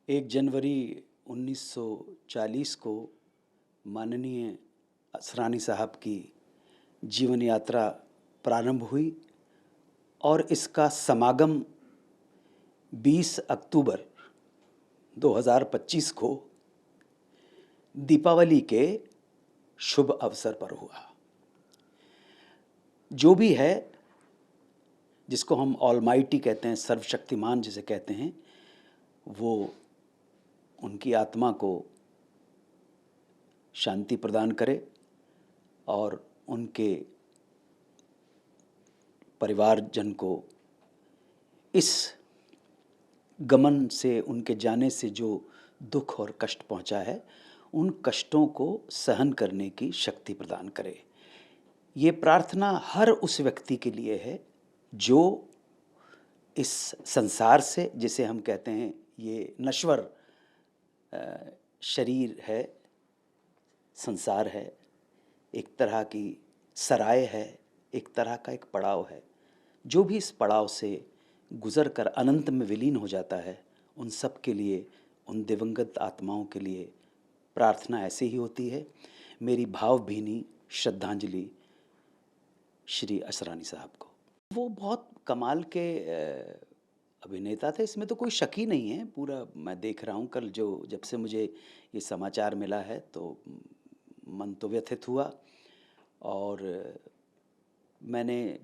1 जनवरी 1940 को माननीय असरानी साहब की जीवन यात्रा प्रारंभ हुई और इसका समागम 20 अक्टूबर 2025 को दीपावली के शुभ अवसर पर हुआ। जो भी है, जिसको हम ऑलमाइटी कहते हैं, सर्वशक्तिमान जिसे कहते हैं, वो उनकी आत्मा को शांति प्रदान करे और उनके परिवारजन को इस गमन से, उनके जाने से जो दुख और कष्ट पहुंचा है, उन कष्टों को सहन करने की शक्ति प्रदान करे। ये प्रार्थना हर उस व्यक्ति के लिए है जो इस संसार से, जिसे हम कहते हैं ये नश्वर शरीर है, संसार है, एक तरह की सराय है, एक तरह का एक पड़ाव है। जो भी इस पड़ाव से गुज़र कर अनंत में विलीन हो जाता है, उन सब के लिए, उन दिवंगत आत्माओं के लिए प्रार्थना ऐसे ही होती है। मेरी भावभीनी श्रद्धांजलि श्री असरानी साहब को। वो बहुत कमाल के अभिनेता थे, इसमें तो कोई शक ही नहीं है। पूरा मैं देख रहा हूँ, कल जब से मुझे ये समाचार मिला है तो मन तो व्यथित हुआ। और मैंने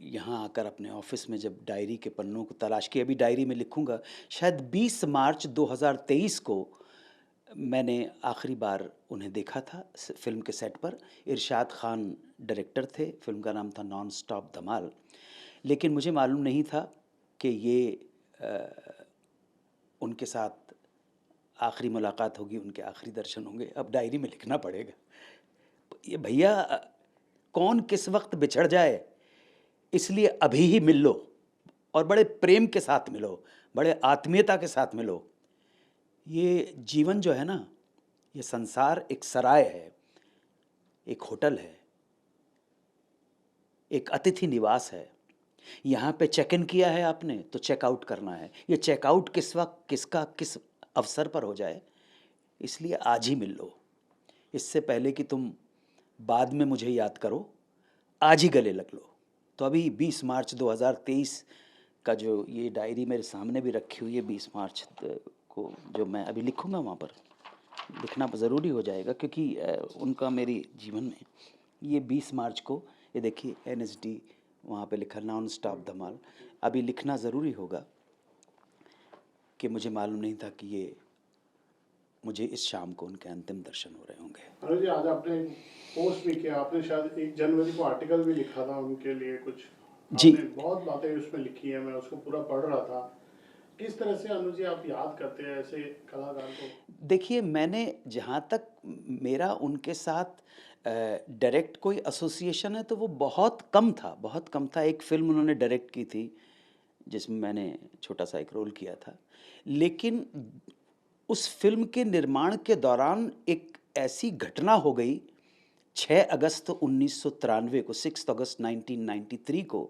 यहाँ आकर अपने ऑफिस में जब डायरी के पन्नों को तलाश किया, अभी डायरी में लिखूँगा, शायद 20 मार्च 2023 को मैंने आखिरी बार उन्हें देखा था फिल्म के सेट पर। इरशाद खान डायरेक्टर थे, फिल्म का नाम था नॉन स्टॉप धमाल। लेकिन मुझे मालूम नहीं था कि ये उनके साथ आखिरी मुलाकात होगी, उनके आखिरी दर्शन होंगे। अब डायरी में लिखना पड़ेगा। ये भैया, कौन किस वक्त बिछड़ जाए, इसलिए अभी ही मिल लो और बड़े प्रेम के साथ मिलो, बड़े आत्मीयता के साथ मिलो। ये जीवन जो है ना, ये संसार एक सराय है, एक होटल है, एक अतिथि निवास है। यहाँ पे चेक इन किया है आपने तो चेकआउट करना है। ये चेकआउट किस वक्त, किसका, किस अवसर पर हो जाए, इसलिए आज ही मिल लो। इससे पहले कि तुम बाद में मुझे याद करो, आज ही गले लग लो। तो अभी 20 मार्च 2023 का जो ये डायरी मेरे सामने भी रखी हुई है, 20 मार्च को जो मैं अभी लिखूँगा, वहाँ पर लिखना ज़रूरी हो जाएगा, क्योंकि उनका मेरी जीवन में ये 20 मार्च को, ये देखिए NSD वहाँ पे लिखा, नॉन स्टॉप धमाल। अभी लिखना ज़रूरी होगा कि मुझे मालूम नहीं था कि ये मुझे इस शाम को उनके अंतिम दर्शन हो रहे होंगे। अनुज जी, आज आपने पोस्ट भी किया, आपने शायद 1 जनवरी को आर्टिकल भी लिखा था उनके लिए कुछ। जी, आपने बहुत बातें उसमें लिखी है, मैं उसको पूरा पढ़ रहा था। किस तरह से अनुज जी आप याद करते हैं ऐसे कलाकार को? देखिए, मैंने जहाँ तक मेरा उनके साथ डायरेक्ट कोई एसोसिएशन है तो वो बहुत कम था, बहुत कम था। एक फ़िल्म उन्होंने डायरेक्ट की थी जिसमें मैंने छोटा सा एक रोल किया था। लेकिन उस फिल्म के निर्माण के दौरान एक ऐसी घटना हो गई, 6 अगस्त 1993 को, 6 अगस्त 1993 को,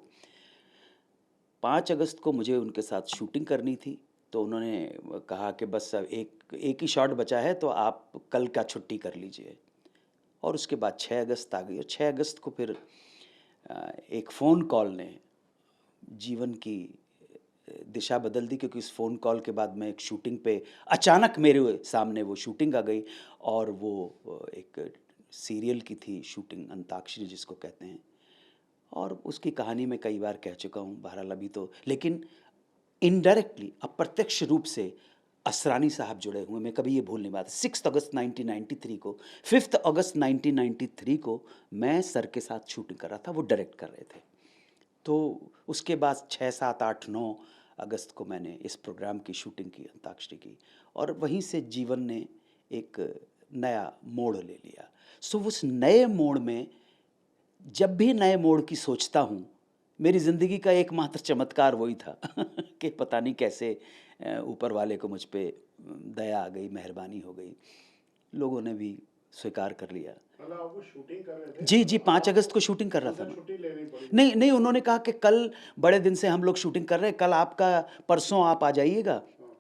5 अगस्त को मुझे उनके साथ शूटिंग करनी थी। तो उन्होंने कहा कि बस अब एक ही शॉट बचा है तो आप कल का छुट्टी कर लीजिए। और उसके बाद 6 अगस्त आ गई और 6 अगस्त को फिर एक फ़ोन कॉल ने जीवन की दिशा बदल दी, क्योंकि इस फ़ोन कॉल के बाद मैं एक शूटिंग पे, अचानक मेरे सामने वो शूटिंग आ गई। और वो एक सीरियल की थी शूटिंग, अंताक्षरी जिसको कहते हैं। और उसकी कहानी मैं कई बार कह चुका हूँ, बहरहाल अभी तो, लेकिन इनडायरेक्टली, अप्रत्यक्ष रूप से असरानी साहब जुड़े हुए, मैं कभी ये भूल नहीं पाता। 6 अगस्त 1993 को, 5 अगस्त 1993 को मैं सर के साथ शूटिंग कर रहा था, वो डायरेक्ट कर रहे थे। तो उसके बाद 6, 7, 8, 9 अगस्त को मैंने इस प्रोग्राम की शूटिंग की, अंताक्षरी की। और वहीं से जीवन ने एक नया मोड़ ले लिया। सो उस नए मोड़ में, जब भी नए मोड़ की सोचता हूँ, मेरी ज़िंदगी का एकमात्र चमत्कार वही था कि पता नहीं कैसे ऊपर वाले को मुझ पे दया आ गई, मेहरबानी हो गई। लोगों ने भी स्वीकार कर लिया। मतलब आप वो शूटिंग कर रहे थे, जी, जी, मतलब 5 आपको अगस्त को शूटिंग कर रहा उस था दिन मैं। छुट्टी लेनी पड़ी? नहीं, नहीं, उन्होंने कहा कि कल बड़े दिन से हम लोग शूटिंग कर रहे हैं, कल आपका, परसों आप आ जाइएगा। हाँ।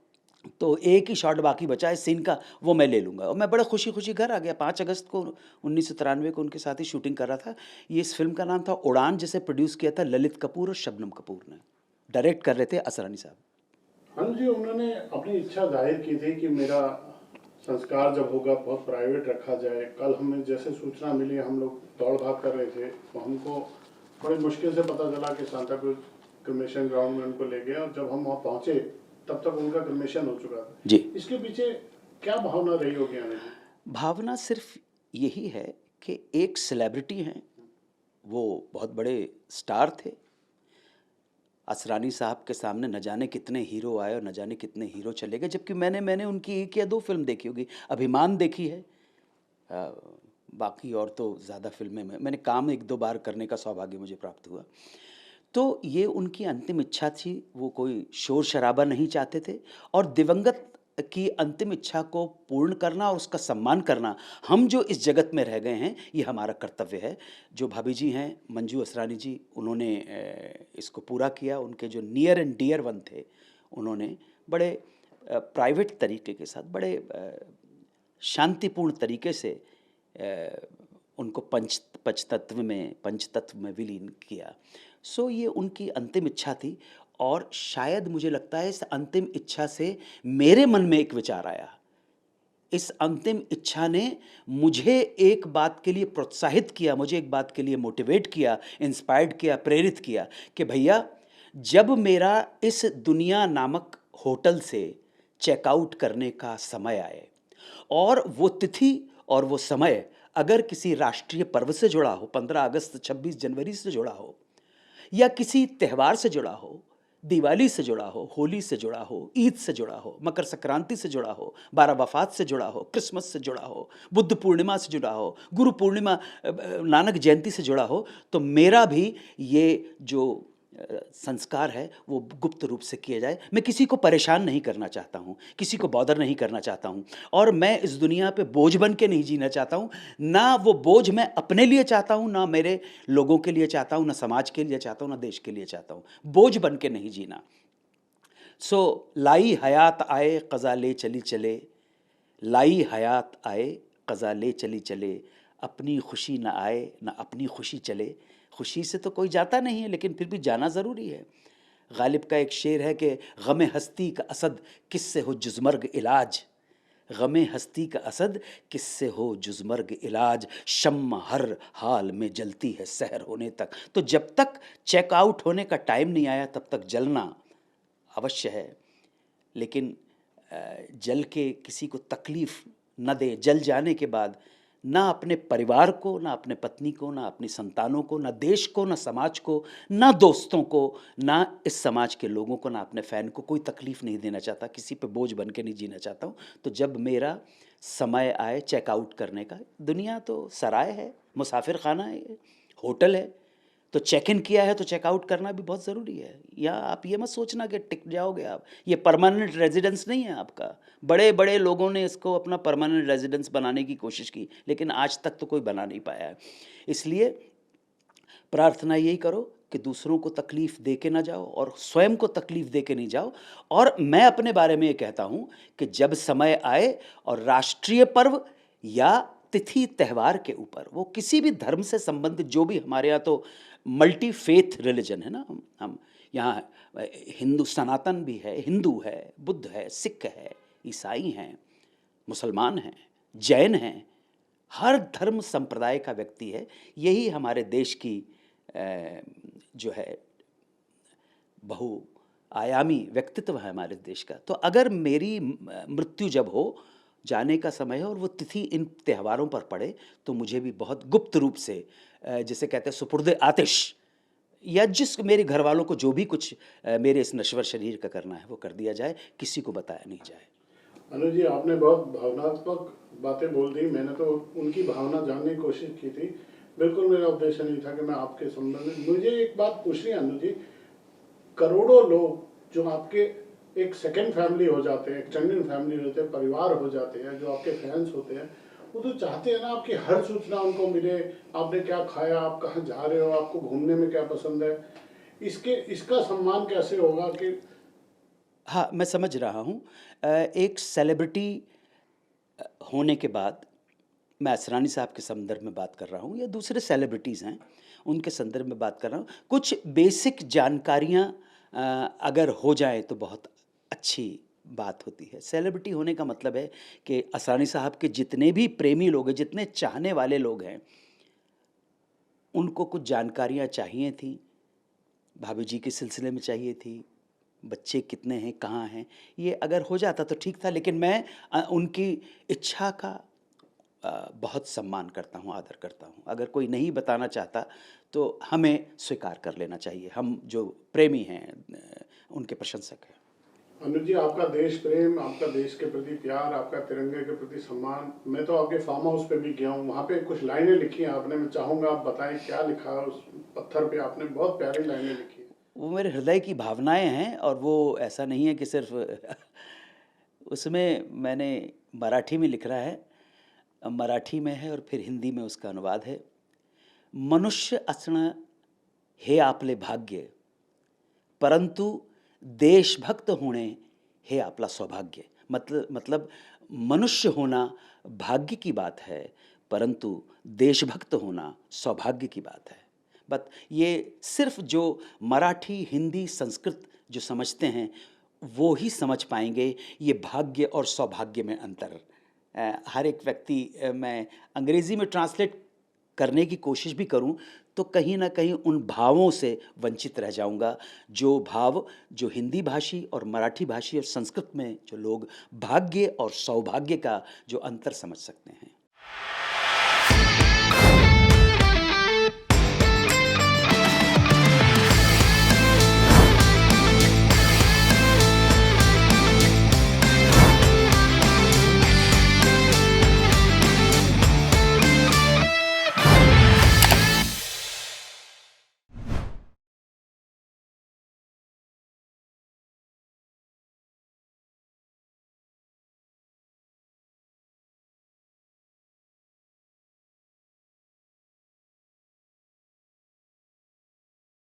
तो एक ही शॉट बाकी बचा है सीन का, वो मैं ले लूँगा। और मैं बड़ा खुशी-खुशी घर आ गया। 5 अगस्त को 1993 को उनके साथ ही शूटिंग कर रहा था। ये इस फ़िल्म का नाम था उड़ान, जिसे प्रोड्यूस किया था ललित कपूर और शबनम कपूर ने। डायरेक्ट कर रहे थे असरानी साहब। हाँ जी, उन्होंने अपनी इच्छा जाहिर की थी कि मेरा संस्कार जब होगा बहुत प्राइवेट रखा जाए। कल हमें जैसे सूचना मिली, हम लोग दौड़ भाग कर रहे थे, तो हमको बड़ी मुश्किल से पता चला कि सांता क्रूज क्रिमेशन ग्राउंड में उनको ले गए, और जब हम वहाँ पहुँचे तब तक उनका क्रिमेशन हो चुका था। जी। इसके पीछे क्या भावना रही होगी आने की? भावना सिर्फ़ यही है कि एक सेलिब्रिटी हैं, वो बहुत बड़े स्टार थे। असरानी साहब के सामने न जाने कितने हीरो आए और न जाने कितने हीरो चले गए, जबकि मैंने उनकी 1 या 2 फ़िल्म देखी होगी। अभिमान देखी है। अ, बाकी और तो ज़्यादा फ़िल्में मैंने काम 1-2 बार करने का सौभाग्य मुझे प्राप्त हुआ। तो ये उनकी अंतिम इच्छा थी, वो कोई शोर-शराबा नहीं चाहते थे, और दिवंगत की अंतिम इच्छा को पूर्ण करना और उसका सम्मान करना, हम जो इस जगत में रह गए हैं, ये हमारा कर्तव्य है। जो भाभी जी हैं, मंजू असरानी जी, उन्होंने इसको पूरा किया। उनके जो नियर एंड डियर वन थे, उन्होंने बड़े प्राइवेट तरीके के साथ, बड़े शांतिपूर्ण तरीके से उनको पंचतत्व में विलीन किया। सो ये उनकी अंतिम इच्छा थी, और शायद मुझे लगता है इस अंतिम इच्छा से मेरे मन में एक विचार आया। इस अंतिम इच्छा ने मुझे एक बात के लिए प्रोत्साहित किया, मुझे एक बात के लिए मोटिवेट किया, इंस्पायर्ड किया, प्रेरित किया कि भैया, जब मेरा इस दुनिया नामक होटल से चेकआउट करने का समय आए, और वो तिथि और वो समय अगर किसी राष्ट्रीय पर्व से जुड़ा हो, 15 अगस्त 26 जनवरी से जुड़ा हो, या किसी त्यौहार से जुड़ा हो, दिवाली से जुड़ा हो, होली से जुड़ा हो, ईद से जुड़ा हो, मकर संक्रांति से जुड़ा हो, बारह वफ़ात से जुड़ा हो, क्रिसमस से जुड़ा हो, बुद्ध पूर्णिमा से जुड़ा हो, गुरु पूर्णिमा, नानक जयंती से जुड़ा हो, तो मेरा भी ये जो संस्कार है वो गुप्त रूप से किया जाए। मैं किसी को परेशान नहीं करना चाहता हूँ, किसी को बॉदर नहीं करना चाहता हूँ, और मैं इस दुनिया पे बोझ बन के नहीं जीना चाहता हूँ। ना वो बोझ मैं अपने लिए चाहता हूँ, ना मेरे लोगों के लिए चाहता हूँ, ना समाज के लिए चाहता हूँ, ना देश के लिए चाहता हूँ। बोझ बन के नहीं जीना। लाई हयात आए क़ज़ा ले चली चले, लाई हयात आए क़ज़ा ले चली चले, अपनी खुशी न आए न अपनी खुशी चले। खुशी से तो कोई जाता नहीं है, लेकिन फिर भी जाना ज़रूरी है। गालिब का एक शेर है कि गमे हस्ती का असद किससे हो जुज़मर्ग इलाज, गमे हस्ती का असद किससे हो जुज़मर्ग इलाज, शम्मा हर हाल में जलती है सहर होने तक। तो जब तक चेकआउट होने का टाइम नहीं आया, तब तक जलना अवश्य है, लेकिन जल के किसी को तकलीफ़ न दें। जल जाने के बाद ना अपने परिवार को, ना अपने पत्नी को, ना अपनी संतानों को, ना देश को, ना समाज को, ना दोस्तों को, ना इस समाज के लोगों को, ना अपने फ़ैन को कोई तकलीफ़ नहीं देना चाहता, किसी पे बोझ बन के नहीं जीना चाहता हूँ। तो जब मेरा समय आए चेकआउट करने का, दुनिया तो सराय है, मुसाफिर खाना है, होटल है, तो चेक इन किया है तो चेकआउट करना भी बहुत ज़रूरी है। या आप ये मत सोचना कि टिक जाओगे आप, ये परमानेंट रेजिडेंस नहीं है आपका। बड़े बड़े लोगों ने इसको अपना परमानेंट रेजिडेंस बनाने की कोशिश की, लेकिन आज तक तो कोई बना नहीं पाया है। इसलिए प्रार्थना यही करो कि दूसरों को तकलीफ़ दे के ना जाओ, और स्वयं को तकलीफ़ दे के नहीं जाओ। और मैं अपने बारे में ये कहता हूँ कि जब समय आए और राष्ट्रीय पर्व या तिथि त्यौहार के ऊपर, वो किसी भी धर्म से संबंधित, जो भी हमारे यहाँ तो मल्टी फेथ रिलीजन है ना, हम यहाँ हिंदू सनातन भी है, हिंदू है, बुद्ध है, सिख है, ईसाई हैं, मुसलमान हैं, जैन हैं, हर धर्म संप्रदाय का व्यक्ति है। यही हमारे देश की जो है बहुआयामी व्यक्तित्व है हमारे देश का। तो अगर मेरी मृत्यु जब हो, जाने का समय है, और वो तिथि इन त्योहारों पर पड़े, तो मुझे भी बहुत गुप्त रूप से, जिसे कहते हैं सुपुर्द आतिश, या जिस मेरे घर वालों को जो भी कुछ मेरे इस नश्वर शरीर का करना है वो कर दिया जाए, किसी को बताया नहीं जाए। अनुज जी, आपने बहुत भावनात्मक बातें बोल दी। मैंने तो उनकी भावना जानने की कोशिश की थी। बिल्कुल मेरा उद्देश्य नहीं था कि मैं आपके संबंध में, मुझे एक बात पूछनी है अनुज जी, करोड़ों लोग जो आपके एक सेकंड फैमिली हो जाते हैं, एक्सटेंडेड फैमिली होते हैं, परिवार हो जाते हैं, जो आपके फैंस होते हैं, वो तो चाहते हैं ना आपकी हर सूचना उनको मिले। आपने क्या खाया, आप कहाँ जा रहे हो, आपको घूमने में क्या पसंद है। इसका सम्मान कैसे होगा कि हाँ, मैं समझ रहा हूँ। एक सेलिब्रिटी होने के बाद, मैं असरानी साहब के संदर्भ में बात कर रहा हूँ या दूसरे सेलिब्रिटीज़ हैं, उनके संदर्भ में बात कर रहा हूँ। कुछ बेसिक जानकारियाँ अगर हो जाएँ तो बहुत अच्छी बात होती है। सेलिब्रिटी होने का मतलब है कि असरानी साहब के जितने भी प्रेमी लोग हैं, जितने चाहने वाले लोग हैं, उनको कुछ जानकारियाँ चाहिए थीं। भाभी जी के सिलसिले में चाहिए थी, बच्चे कितने हैं, कहाँ हैं, ये अगर हो जाता तो ठीक था, लेकिन मैं उनकी इच्छा का बहुत सम्मान करता हूँ, आदर करता हूँ। अगर कोई नहीं बताना चाहता तो हमें स्वीकार कर लेना चाहिए, हम जो प्रेमी हैं उनके प्रशंसक हैं। अनुज जी, आपका देश प्रेम, आपका देश के प्रति प्यार, आपका तिरंगे के प्रति सम्मान, मैं तो आपके फार्म हाउस पे भी गया हूँ, वहाँ पे कुछ लाइनें लिखी हैं आपने, मैं चाहूँगा आप बताएं क्या लिखा है उस पत्थर पे। आपने बहुत प्यारी लाइनें लिखी हैं। वो मेरे हृदय की भावनाएँ हैं और वो ऐसा नहीं है कि सिर्फ़ उसमें मैंने मराठी में लिख रहा है, मराठी में है और फिर हिंदी में उसका अनुवाद है। मनुष्य असणं हे आपले भाग्य, परंतु देशभक्त होणे हे आपला सौभाग्य। मतलब मनुष्य होना भाग्य की बात है, परंतु देशभक्त होना सौभाग्य की बात है। बट ये सिर्फ जो मराठी, हिंदी, संस्कृत जो समझते हैं, वो ही समझ पाएंगे ये भाग्य और सौभाग्य में अंतर। हर एक व्यक्ति, मैं अंग्रेज़ी में ट्रांसलेट करने की कोशिश भी करूं तो कहीं न कहीं उन भावों से वंचित रह जाऊँगा, जो भाव जो हिंदी भाषी और मराठी भाषी और संस्कृत में जो लोग भाग्य और सौभाग्य का जो अंतर समझ सकते हैं।